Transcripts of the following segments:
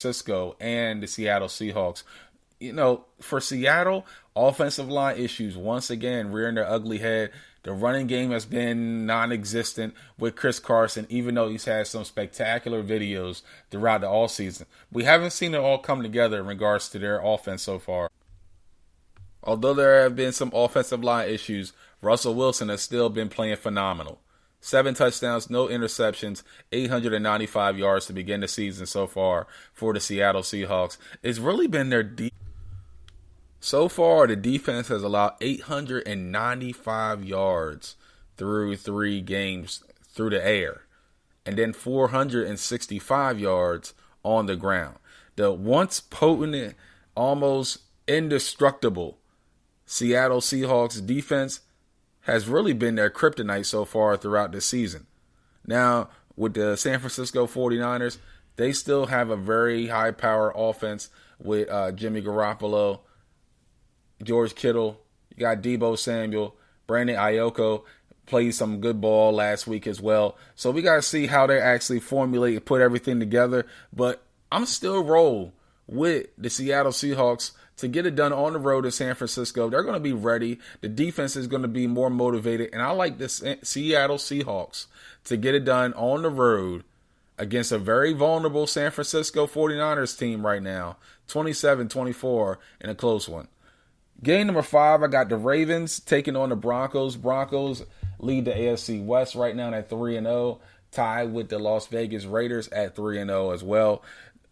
Francisco and the Seattle Seahawks. You know, for Seattle, offensive line issues once again rearing their ugly head. The running game has been non existent with Chris Carson, even though he's had some spectacular videos throughout the all season. We haven't seen it all come together in regards to their offense so far. Although there have been some offensive line issues, Russell Wilson has still been playing phenomenal. 7 touchdowns, no interceptions, 895 yards to begin the season so far for the Seattle Seahawks. It's really been their so far, the defense has allowed 895 yards through 3 games through the air, and then 465 yards on the ground. The once potent, almost indestructible Seattle Seahawks defense has really been their kryptonite so far throughout the season. Now, with the San Francisco 49ers, they still have a very high-power offense with Jimmy Garoppolo, George Kittle, you got Deebo Samuel, Brandon Ayoko played some good ball last week as well. So we got to see how they actually formulate and put everything together. But I'm still roll with the Seattle Seahawks to get it done on the road in San Francisco. They're going to be ready. The defense is going to be more motivated. And I like the Seattle Seahawks to get it done on the road against a very vulnerable San Francisco 49ers team right now. 27-24 in a close one. Game number 5, I got the Ravens taking on the Broncos. Broncos lead the AFC West right now at 3-0, tied with the Las Vegas Raiders at 3-0 as well.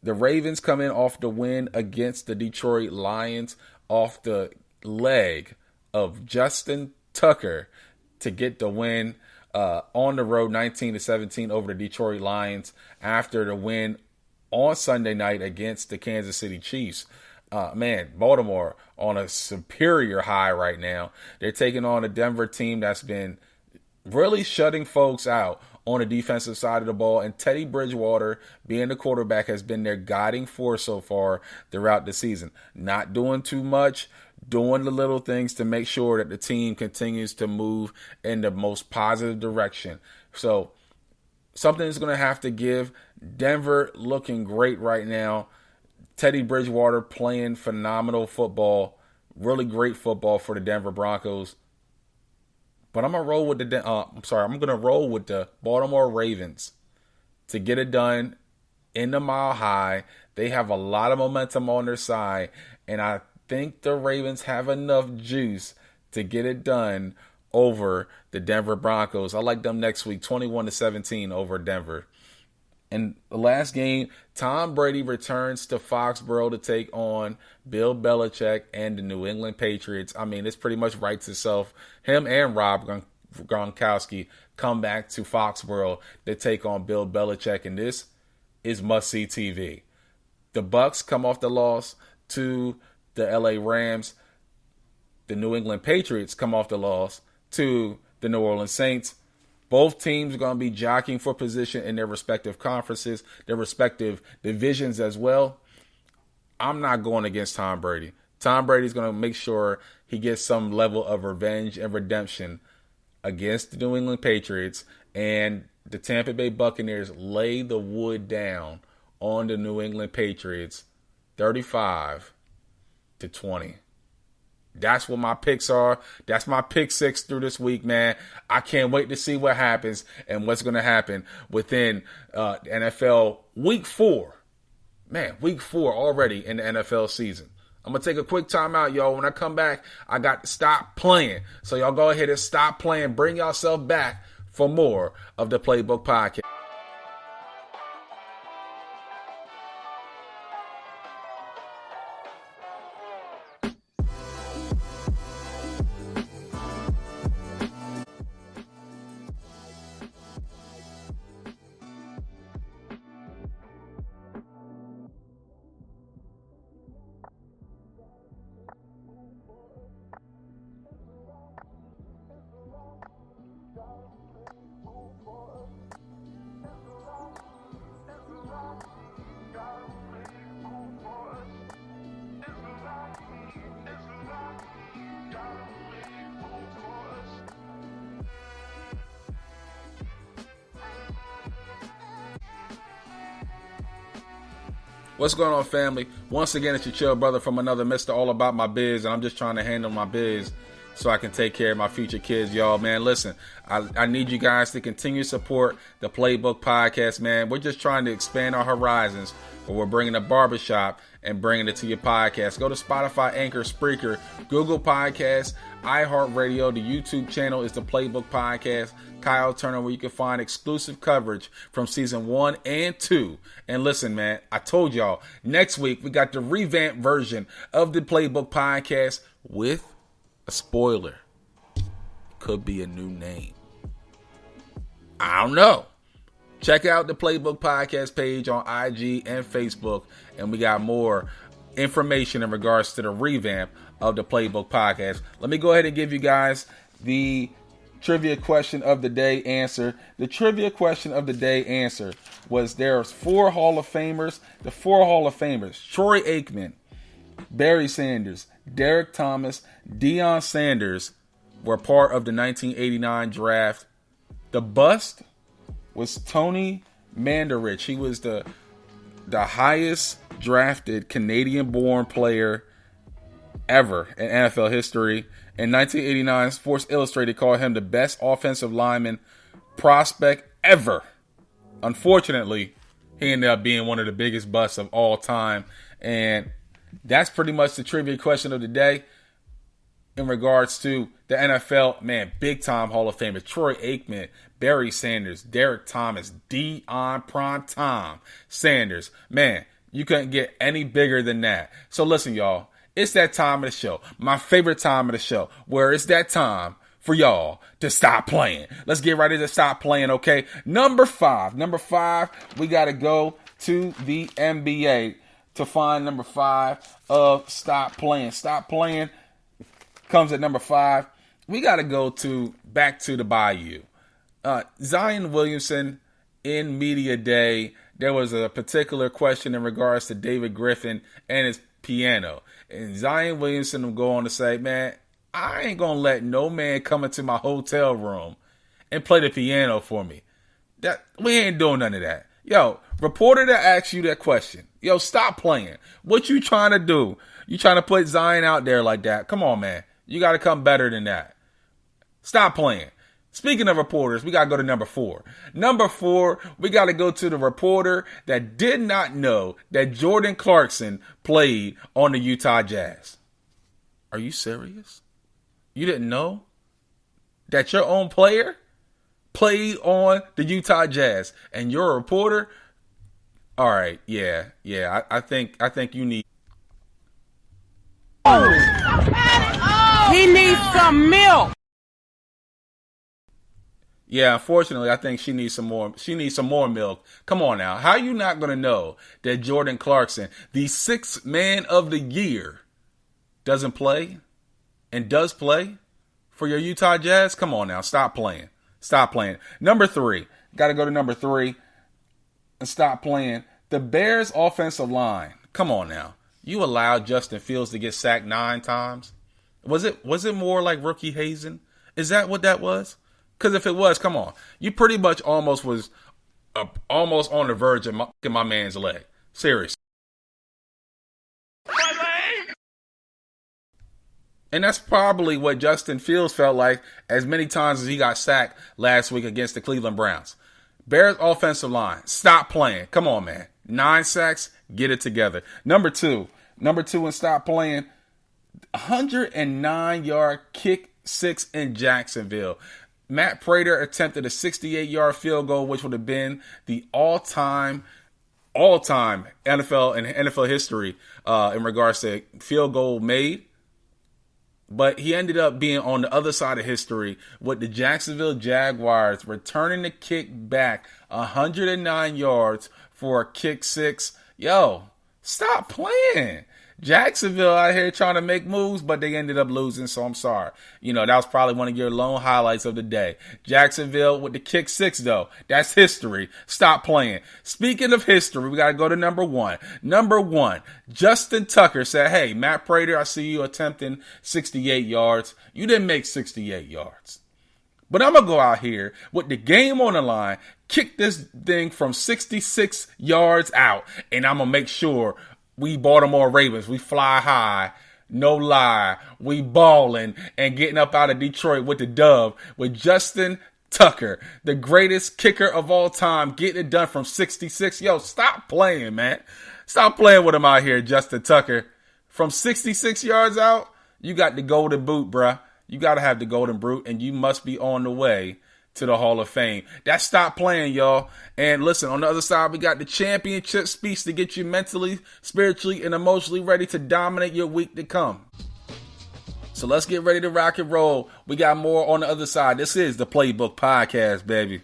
The Ravens come in off the win against the Detroit Lions off the leg of Justin Tucker to get the win on the road 19-17 over the Detroit Lions after the win on Sunday night against the Kansas City Chiefs. Baltimore on a superior high right now. They're taking on a Denver team that's been really shutting folks out on the defensive side of the ball. And Teddy Bridgewater, being the quarterback, has been their guiding force so far throughout the season. Not doing too much, doing the little things to make sure that the team continues to move in the most positive direction. So something's going to have to give. Denver looking great right now. Teddy Bridgewater playing phenomenal football, really great football for the Denver Broncos. But I'm gonna roll with I'm gonna roll with the Baltimore Ravens to get it done in the Mile High. They have a lot of momentum on their side, and I think the Ravens have enough juice to get it done over the Denver Broncos. I like them next week, 21-17 over Denver. And the last game, Tom Brady returns to Foxborough to take on Bill Belichick and the New England Patriots. I mean, it's pretty much writes itself. Him and Rob Gronkowski come back to Foxborough to take on Bill Belichick, and this is must-see TV. The Bucks come off the loss to the LA Rams. The New England Patriots come off the loss to the New Orleans Saints. Both teams are going to be jockeying for position in their respective conferences, their respective divisions as well. I'm not going against Tom Brady. Tom Brady's going to make sure he gets some level of revenge and redemption against the New England Patriots, and the Tampa Bay Buccaneers lay the wood down on the New England Patriots 35-20. That's what my picks are. That's my pick 6 through this week, man. I can't wait to see what happens and what's going to happen within NFL week 4. Man, week 4 already in the NFL season. I'm going to take a quick timeout, y'all. When I come back, I got to stop playing. So y'all go ahead and stop playing. Bring yourself back for more of the Playbook Podcast. What's going on, family? Once again, it's your chill brother from another Mr. All About My Biz, and I'm just trying to handle my biz so I can take care of my future kids, y'all. Man, listen, I need you guys to continue to support the Playbook Podcast, man. We're just trying to expand our horizons, but we're bringing a barbershop and bringing it to your podcast. Go to Spotify, Anchor, Spreaker, Google Podcasts, iHeartRadio. The YouTube channel is the Playbook Podcast. Kyle Turner, where you can find exclusive coverage from season 1 and 2. And listen, man, I told y'all, next week we got the revamped version of the Playbook Podcast with a spoiler. Could be a new name. I don't know. Check out the Playbook Podcast page on IG and Facebook, and we got more information in regards to the revamp of the Playbook Podcast. Let me go ahead and give you guys the trivia question of the day answer. The trivia question of the day answer was there's 4 Hall of Famers. The 4 Hall of Famers: Troy Aikman, Barry Sanders, Derek Thomas, Deion Sanders were part of the 1989 draft. The bust was Tony Mandarich. He was the highest drafted Canadian-born player ever in NFL history. In 1989, Sports Illustrated called him the best offensive lineman prospect ever. Unfortunately, he ended up being one of the biggest busts of all time. And that's pretty much the trivia question of the day in regards to the NFL. Man, big-time Hall of Famer Troy Aikman, Barry Sanders, Derek Thomas, Deion Prime Sanders. Man, you couldn't get any bigger than that. So listen, y'all. It's that time of the show, my favorite time of the show, where it's that time for y'all to stop playing. Let's get ready to stop playing, okay? Number five, we got to go to the NBA to find number 5 of Stop Playing. Stop Playing comes at number 5. We got to go back to the Bayou. Zion Williamson in Media Day, there was a particular question in regards to David Griffin and his piano. And Zion Williamson will go on to say, man, I ain't going to let no man come into my hotel room and play the piano for me. We ain't doing none of that. Yo, reporter that asks you that question, yo, stop playing. What you trying to do? You trying to put Zion out there like that? Come on, man. You got to come better than that. Stop playing. Speaking of reporters, we got to go to number 4. Number 4, we got to go to the reporter that did not know that Jordan Clarkson played on the Utah Jazz. Are you serious? You didn't know that your own player played on the Utah Jazz and you're a reporter? All right, yeah. I think you need. He needs some milk. Yeah, unfortunately, I think she needs some more. She needs some more milk. Come on now. How are you not going to know that Jordan Clarkson, the 6th man of the year, doesn't play and does play for your Utah Jazz? Come on now. Stop playing. Stop playing. Number 3. Got to go to number 3 and stop playing. The Bears offensive line. Come on now. You allowed Justin Fields to get sacked 9 times. Was it more like rookie hazing? Is that what that was? Because if it was, come on. You pretty much almost was almost on the verge of my man's leg. Seriously. And that's probably what Justin Fields felt like as many times as he got sacked last week against the Cleveland Browns. Bears offensive line. Stop playing. Come on, man. 9 sacks. Get it together. Number 2 and stop playing. 109-yard kick 6 in Jacksonville. Matt Prater attempted a 68-yard field goal, which would have been the all-time NFL and NFL history in regards to field goal made. But he ended up being on the other side of history with the Jacksonville Jaguars returning the kick back 109 yards for a kick 6. Yo, stop playing. Jacksonville out here trying to make moves, but they ended up losing, so I'm sorry. That was probably one of your lone highlights of the day. Jacksonville with the kick 6, though. That's history. Stop playing. Speaking of history, we got to go to number 1. Number 1, Justin Tucker said, hey, Matt Prater, I see you attempting 68 yards. You didn't make 68 yards. But I'm going to go out here with the game on the line, kick this thing from 66 yards out, and I'm going to make sure we Baltimore Ravens, we fly high, no lie, we balling and getting up out of Detroit with the dub with Justin Tucker, the greatest kicker of all time, getting it done from 66. Yo, stop playing, man. Stop playing with him out here, Justin Tucker. From 66 yards out, you got the golden boot, bruh. You got to have the golden boot, and you must be on the way to the Hall of Fame. That's stop playing, y'all. And listen, on the other side, we got the championship speech to get you mentally, spiritually, and emotionally ready to dominate your week to come. So let's get ready to rock and roll. We got more on the other side. This is the Playbook Podcast, baby.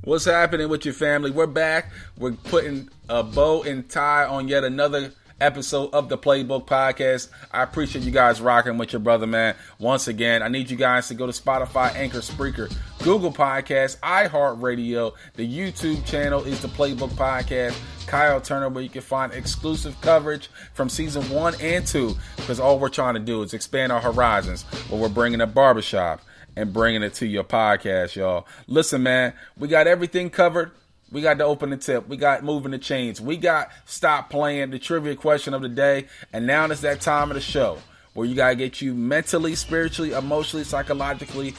What's happening with your family? We're back. We're putting a bow and tie on yet another episode of the Playbook Podcast. I appreciate you guys rocking with your brother, man. Once again, I need you guys to go to Spotify, Anchor, Spreaker, Google Podcasts, iHeartRadio. The YouTube channel is the Playbook Podcast. Kyle Turner, where you can find exclusive coverage from season 1 and 2, because all we're trying to do is expand our horizons, where we're bringing a barbershop and bringing it to your podcast, y'all. Listen, man, we got everything covered. We got the opening tip. We got moving the chains. We got stop playing, the trivia question of the day. And now it's that time of the show where you got to get you mentally, spiritually, emotionally, psychologically,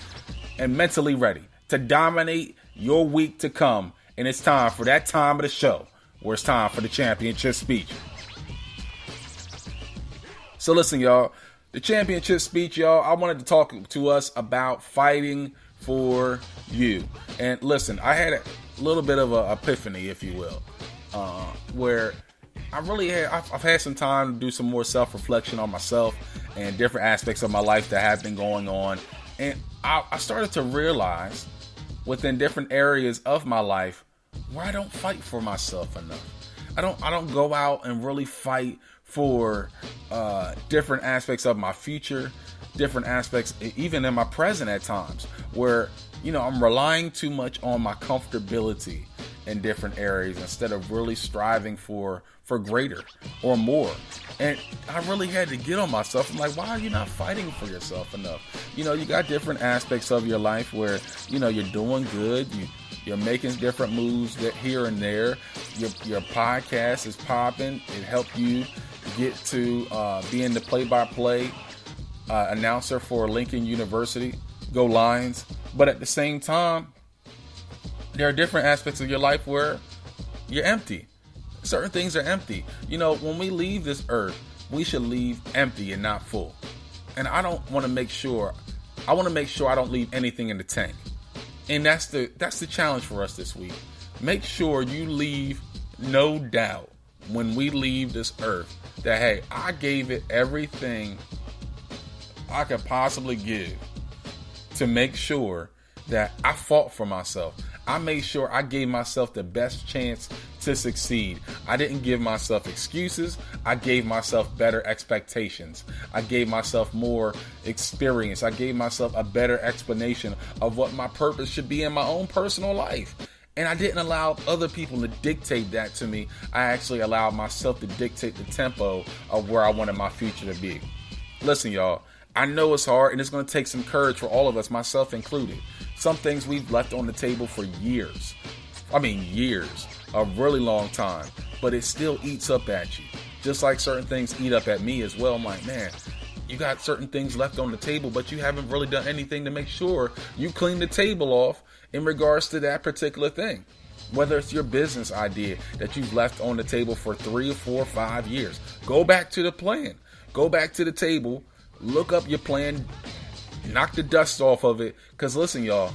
and mentally ready to dominate your week to come. And it's time for that time of the show where it's time for the championship speech. So listen, y'all. The championship speech, y'all, I wanted to talk to us about fighting for you. And listen, I had a little bit of an epiphany, if you will, where I've had some time to do some more self-reflection on myself and different aspects of my life that have been going on. And I started to realize within different areas of my life where I don't fight for myself enough. I don't go out and really fight for different aspects of my future, different aspects, even in my present at times, where, you know, I'm relying too much on my comfortability in different areas instead of really striving for greater or more. And I really had to get on myself. I'm like, why are you not fighting for yourself enough? You know, you got different aspects of your life where, you know, you're doing good, you're making different moves that here and there. Your podcast is popping. It helped you get to being the play-by-play announcer for Lincoln University. Go Lions. But at the same time, there are different aspects of your life where you're empty. Certain things are empty. You know, when we leave this earth, we should leave empty and not full. And I want to make sure I don't leave anything in the tank. And that's the challenge for us this week. Make sure you leave no doubt when we leave this earth that, hey, I gave it everything I could possibly give to make sure that I fought for myself. I made sure I gave myself the best chance to succeed. I didn't give myself excuses. I gave myself better expectations. I gave myself more experience. I gave myself a better explanation of what my purpose should be in my own personal life. And I didn't allow other people to dictate that to me. I actually allowed myself to dictate the tempo of where I wanted my future to be. Listen, y'all, I know it's hard and it's going to take some courage for all of us, myself included. Some things we've left on the table for years. Years. A really long time. But it still eats up at you. Just like certain things eat up at me as well. I'm like, man, you got certain things left on the table, but you haven't really done anything to make sure you clean the table off in regards to that particular thing. Whether it's your business idea that you've left on the table for 3 or 4 or 5 years. Go back to the plan. Go back to the table. Look up your plan. Knock the dust off of it. Because listen, y'all,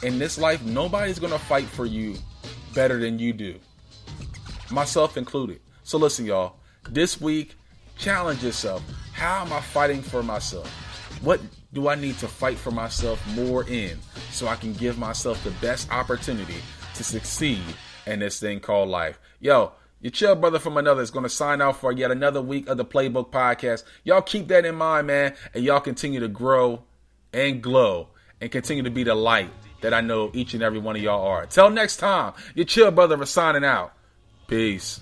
in this life, nobody's going to fight for you better than you do. Myself included. So listen, y'all, this week, challenge yourself. How am I fighting for myself? What do I need to fight for myself more in so I can give myself the best opportunity to succeed in this thing called life? Yo, your chill brother from another is going to sign out for yet another week of the Playbook Podcast. Y'all keep that in mind, man, and y'all continue to grow and glow and continue to be the light that I know each and every one of y'all are. Till next time, your chill brother is signing out. Peace.